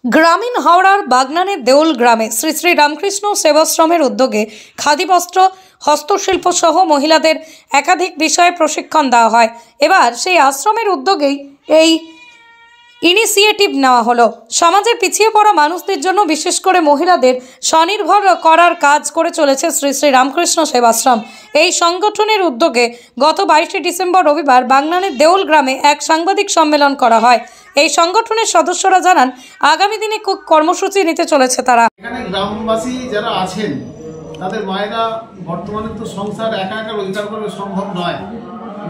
গ্রামীণ হাওড়ার বাগনানের দেউল গ্রামে শ্রী শ্রী রামকৃষ্ণ সেবাশ্রমের উদ্যোগে খাদি বস্ত্র হস্তশিল্প সহ মহিলাদের একাধিক বিষয়ে প্রশিক্ষণ দেওয়া হয়। এবার সেই আশ্রমের উদ্যোগেই এই ইনিশিয়েটিভ নেওয়া হলো। সমাজের পিছিয়ে পড়া মানুষদের জন্য বিশেষ করে মহিলাদের স্বনির্ভর করার কাজ করে চলেছে শ্রী শ্রী রামকৃষ্ণ সেবাশ্রম। এই সংগঠনের উদ্যোগে গত 22শে ডিসেম্বর রবিবার বাগনানের দেউল গ্রামে এক সাংবাদিক সম্মেলন করা হয়। এই সংগঠনের সদস্যরা জানান আগামী দিনে কর্মসূচি নিতে চলেছে তারা। এখানে গ্রামবাসী যারা আছেন তাদের মায়েরা বর্তমানে তো সংসার একা একা রোজগার করা সম্ভব নয়,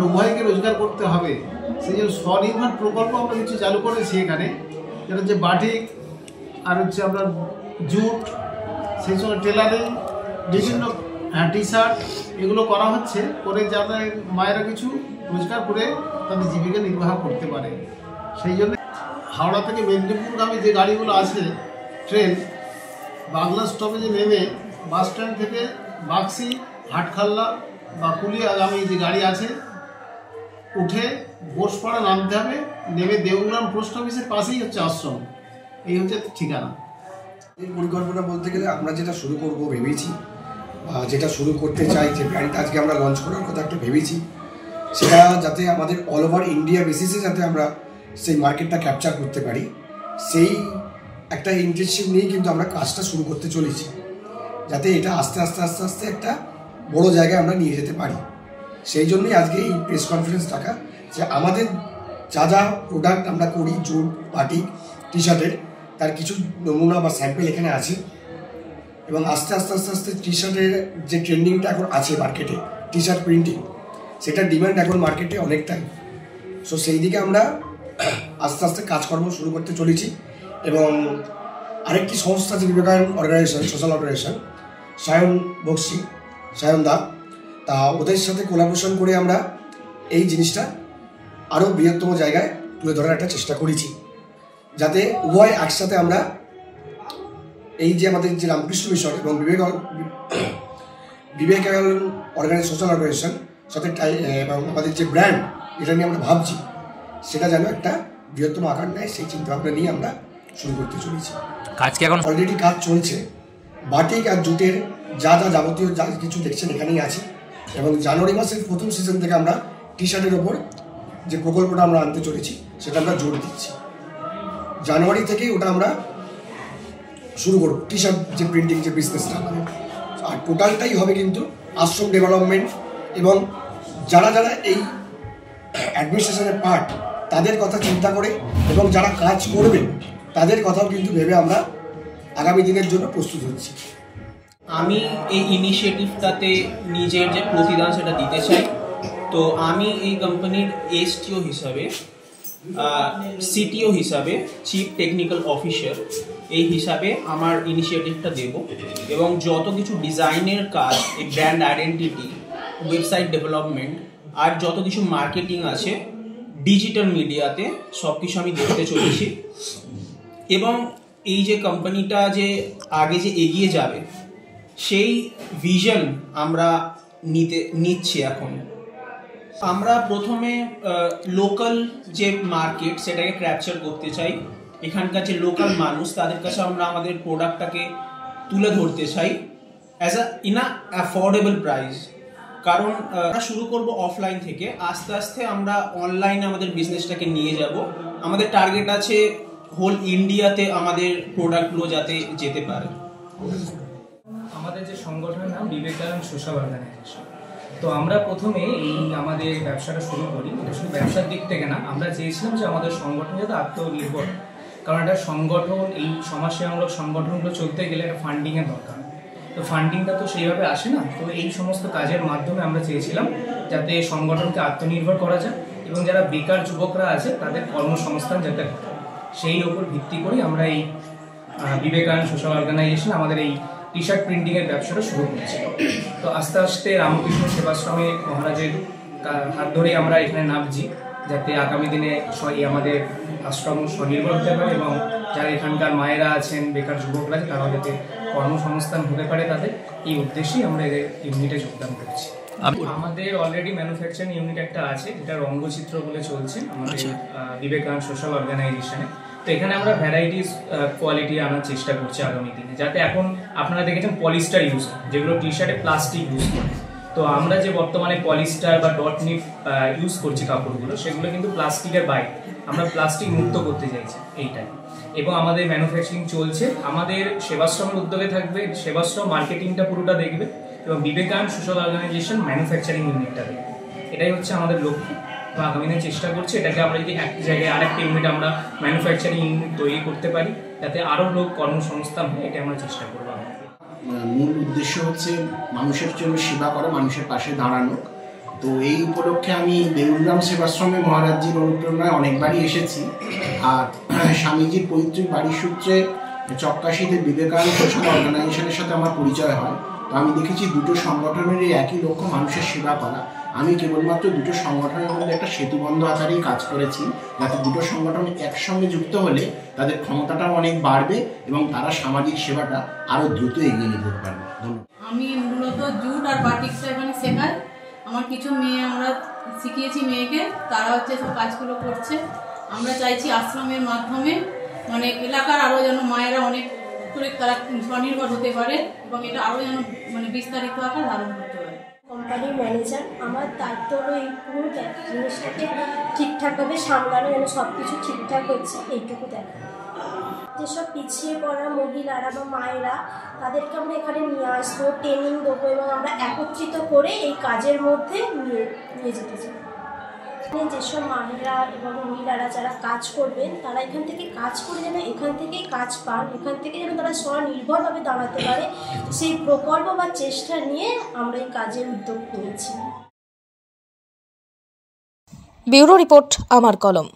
উভয়কে রোজগার করতে হবে। সেই জন্য স্বনির্ভর প্রকল্প আমরা কিছু চালু করেছি এখানে, যেটা হচ্ছে বাটিক আর হচ্ছে আপনার জুট, সেই সঙ্গে টেলারিং, বিভিন্ন টি শার্ট, এগুলো করা হচ্ছে করে যাতে মায়েরা কিছু রোজগার করে তাদের জীবিকা নির্বাহ করতে পারে। সেই জন্য হাওড়া থেকে মেদিনীপুরগামী যে গাড়িগুলো আছে ট্রেন, বাংলা স্টপেজে নেমে বাস স্ট্যান্ড থেকে বাক্সি, হাটখাল্লা বা কুলিয়াগামী যে গাড়ি আছে উঠে বোসপাড়া নামতে হবে, নেমে দেউলগ্রাম পোস্ট অফিসের পাশেই হচ্ছে আশ্রম। এই হচ্ছে ঠিকানা। এই পরিকল্পনা বলতে গেলে আমরা যেটা শুরু করব ভেবেছি, যেটা শুরু করতে চাই, যে ব্র্যান্ড আজকে আমরা লঞ্চ করার কথা একটা ভেবেছি, সেটা যাতে আমাদের অল ওভার ইন্ডিয়া বেসিসে যাতে আমরা সেই মার্কেটটা ক্যাপচার করতে পারি, সেই একটা ইন্টেনশন নিয়েই কিন্তু আমরা কাজটা শুরু করতে চলেছি, যাতে এটা আস্তে আস্তে আস্তে আস্তে একটা বড় জায়গায় আমরা নিয়ে যেতে পারি। সেই জন্যই আজকে এই প্রেস কনফারেন্স ডাকা, যে আমাদের যা যা প্রোডাক্ট আমরা করি, জুট, বাটিক, টি শার্টের, তার কিছু নমুনা বা স্যাম্পেল এখানে আছে। এবং আস্তে আস্তে আস্তে আস্তে টি শার্টের যে ট্রেন্ডিংটা এখন আছে মার্কেটে, টি শার্ট প্রিন্টিং, সেটার ডিমান্ড এখন মার্কেটে অনেকটাই। সো সেই দিকে আমরা আস্তে আস্তে কাজকর্ম শুরু করতে চলেছি। এবং আরেকটি সংস্থা আছে Vivekananda organisation, social organisation, Sayan Bakshi, Sayan da, তা ওদের সাথে কোলাবোরেশন করে আমরা এই জিনিসটা আরও বৃহত্তম জায়গায় তুলে ধরার একটা চেষ্টা করেছি, যাতে উভয় একসাথে আমরা এই যে আমাদের যে রামকৃষ্ণ মিশন এবং বিবেকানন্দ অর্গানাইজেশন, সোশ্যাল অর্গানাইজেশন সাথে এবং আমাদের যে ব্র্যান্ড, এটা নিয়ে আমরা ভাবছি, সেটা যেন একটা বৃহত্তম আকার নেয়, সেই চিন্তাভাবনা নিয়ে আমরা শুরু করতে চলেছি। কাজ কি এখন অলরেডি কাজ চলছে। বাটিক আর জুটের যা যা যাবতীয় যা কিছু দেখছেন এখানেই আছে। এবং জানুয়ারি মাসের প্রথম সিজন থেকে আমরা টি শার্টের ওপর যে প্রকল্পটা আমরা আনতে চলেছি, সেটা আমরা জোর দিচ্ছি। জানুয়ারি থেকেই ওটা আমরা শুরু করব, টি শার্ট যে প্রিন্টিং যে বিজনেসটা আমাদের। আর টোটালটাই হবে কিন্তু আশ্রম ডেভেলপমেন্ট এবং যারা যারা এই অ্যাডমিনিস্ট্রেশনের পার্ট, তাদের কথা চিন্তা করে এবং যারা কাজ করবে তাদের কথাও কিন্তু ভেবে আমরা আগামী দিনের জন্য প্রস্তুত হচ্ছি। আমি এই ইনিশিয়েটিভটাতে নিজের যে প্রতিদান সেটা দিতে চাই। তো আমি এই কোম্পানির এসটিও হিসাবে, সিটিও হিসাবে, চিফ টেকনিক্যাল অফিসার এই হিসাবে আমার ইনিশিয়েটিভটা দেব। এবং যত কিছু ডিজাইনের কাজ, এই ব্র্যান্ড আইডেন্টিটি, ওয়েবসাইট ডেভেলপমেন্ট আর যত কিছু মার্কেটিং আছে ডিজিটাল মিডিয়াতে, সব কিছু আমি দেখতে চলেছি। এবং এই যে কোম্পানিটা যে আগে যে এগিয়ে যাবে, সেই ভিশন আমরা নিচ্ছি এখন। আমরা প্রথমে লোকাল যে মার্কেট সেটাকে ক্যাপচার করতে চাই। এখানকার যে লোকাল মানুষ, তাদের কাছে আমরা আমাদের প্রোডাক্টটাকে তুলে ধরতে চাই ইন আ অ্যাফোর্ডেবল প্রাইস। কারণ আমরা শুরু করব অফলাইন থেকে, আস্তে আস্তে আমরা অনলাইনে আমাদের বিজনেসটাকে নিয়ে যাব। আমাদের টার্গেট আছে হোল ইন্ডিয়াতে আমাদের প্রোডাক্টগুলো যাতে যেতে পারে। আমাদের যে সংগঠনের নাম বিবেকানন্দ সোশ্যাল অর্গানাইজেশন। তো আমরা প্রথমে এই আমাদের ব্যবসাটা শুরু করি, এটা শুধু ব্যবসার দিক থেকে না, আমরা চেয়েছিলাম যে আমাদের সংগঠন যাতে আত্মনির্ভর। কারণ একটা সংগঠন, এই সমাজসেবামূলক সংগঠনগুলো চলতে গেলে একটা ফান্ডিংয়ের দরকার। তো ফান্ডিংটা তো সেইভাবে আসে না। তো এই সমস্ত কাজের মাধ্যমে আমরা চেয়েছিলাম যাতে সংগঠনকে আত্মনির্ভর করা যায় এবং যারা বেকার যুবকরা আছে তাদের কর্মসংস্থান যাতে ঘটে, সেই ওপর ভিত্তি করে আমরা এই বিবেকানন্দ সোশ্যাল অর্গানাইজেশন আমাদের এই টি শার্ট প্রিন্টিংয়ের ব্যবসাটা শুরু করেছি। তো আস্তে আস্তে রামকৃষ্ণ সেবাশ্রমে মহারাজের হাত ধরেই আমরা এখানে নামছি, যাতে আগামী দিনে আমাদের আশ্রম স্বনির্ভর হতে পারে এবং যারা এখানকার মায়েরা আছেন, বেকার যুবকরা, তারাও যাতে কর্মসংস্থান হতে পারে, তাদের এই উদ্দেশ্যেই আমরা এই ইউনিটে যোগদান করছি। আমাদের অলরেডি ম্যানুফ্যাকচারিং ইউনিট একটা আছে, যেটা রঙ্গচিত্র বলে চলছে আমাদের বিবেকানন্দ সোশ্যাল অর্গানাইজেশনে। তো এখানে আমরা ভ্যারাইটিস কোয়ালিটি আনার চেষ্টা করছি আগামী দিনে, যাতে এখন আপনারা দেখেছেন পলিস্টার ইউজ, যেগুলো টি শার্টে প্লাস্টিক ইউজ করে। তো আমরা যে বর্তমানে পলিস্টার বা ডট নিট ইউজ করছি কাপড়গুলো, সেগুলো কিন্তু প্লাস্টিকের বাইরে, আমরা প্লাস্টিক মুক্ত করতে চাইছি এইটাই। এবং আমাদের ম্যানুফ্যাকচারিং চলছে, আমাদের সেবাশ্রমের উদ্যোগে থাকবে, সেবাশ্রম মার্কেটিংটা পুরোটা দেখবে এবং বিবেকানন্দ সোশ্যাল অর্গানাইজেশন ম্যানুফ্যাকচারিং ইউনিটটা দেখবে। এটাই হচ্ছে আমাদের লক্ষ্য। তো আগামী দিনে চেষ্টা করছি এটাকে আমরা যদি এক জায়গায় আরেকটা ইউনিট আমরা ম্যানুফ্যাকচারিং ইউনিট তৈরি করতে পারি, যাতে আরও লোক কর্মসংস্থান হয়, এটা আমরা চেষ্টা করবো। মূল উদ্দেশ্য হচ্ছে মানুষের জন্য সেবা করা, মানুষের পাশে দাঁড়ানো। তো এই উপলক্ষে আমি দেউলগ্রাম সেবাশ্রমে মহারাজজির অনুপ্রেরণায় অনেকবারই এসেছি। আর স্বামীজির পৈতৃক বাড়ির সূত্রে চক্কাশিতে বিবেকানন্দ সোশ্যাল অর্গানাইজেশনের সাথে আমার পরিচয় হয়। তো আমি দেখেছি দুটো সংগঠনের একই লক্ষ্য, মানুষের সেবা করা। আমি কেবলমাত্র দুটো সংগঠনের মধ্যে একটা সেতুবন্ধ আকারেই কাজ করেছি, যাতে দুটো সংগঠন একসঙ্গে যুক্ত হলে তাদের ক্ষমতাটাও অনেক বাড়বে এবং তারা সামাজিক সেবাটা আরও দ্রুত এগিয়ে নিতে পারবে। ধন্যবাদ। আমি মূলত জুট আর বাটিকটা এখানে শেখাই। আমার কিছু মেয়ে আমরা শিখিয়েছি মেয়েকে, তারা হচ্ছে সব কাজগুলো করছে। আমরা চাইছি আশ্রমের মাধ্যমে মানে এলাকার আরও যেন মায়েরা অনেক করে তারা স্বনির্ভর হতে পারে এবং এটা আরও যেন মানে বিস্তারিত আকার ধারণ করতে পারে। কোম্পানির ম্যানেজার, আমার দায়িত্ব হলো এই পুরো জিনিসটাকে ঠিকঠাকভাবে সামলানো, যেন সব কিছু ঠিকঠাক হচ্ছে এইটুকু দেখা। যেসব পিছিয়ে পড়া মহিলারা বা মায়েরা, তাদেরকে আমরা এখানে নিয়ে আসবো, ট্রেনিং দেবো এবং আমরা একত্রিত করে এই কাজের মধ্যে নিয়ে যেতে চাই। যেসব মায়েরা এবং মহিলারা যারা কাজ করবেন, তারা এখান থেকে কাজ করে যেন এখান থেকেই কাজ পান, এখান থেকে যেন তারা স্বনির্ভরভাবে দাঁড়াতে পারে, সেই প্রকল্প বা চেষ্টা নিয়ে আমরা এই কাজের উদ্যোগ নিয়েছি। ব্যুরো রিপোর্ট, আমার কলম।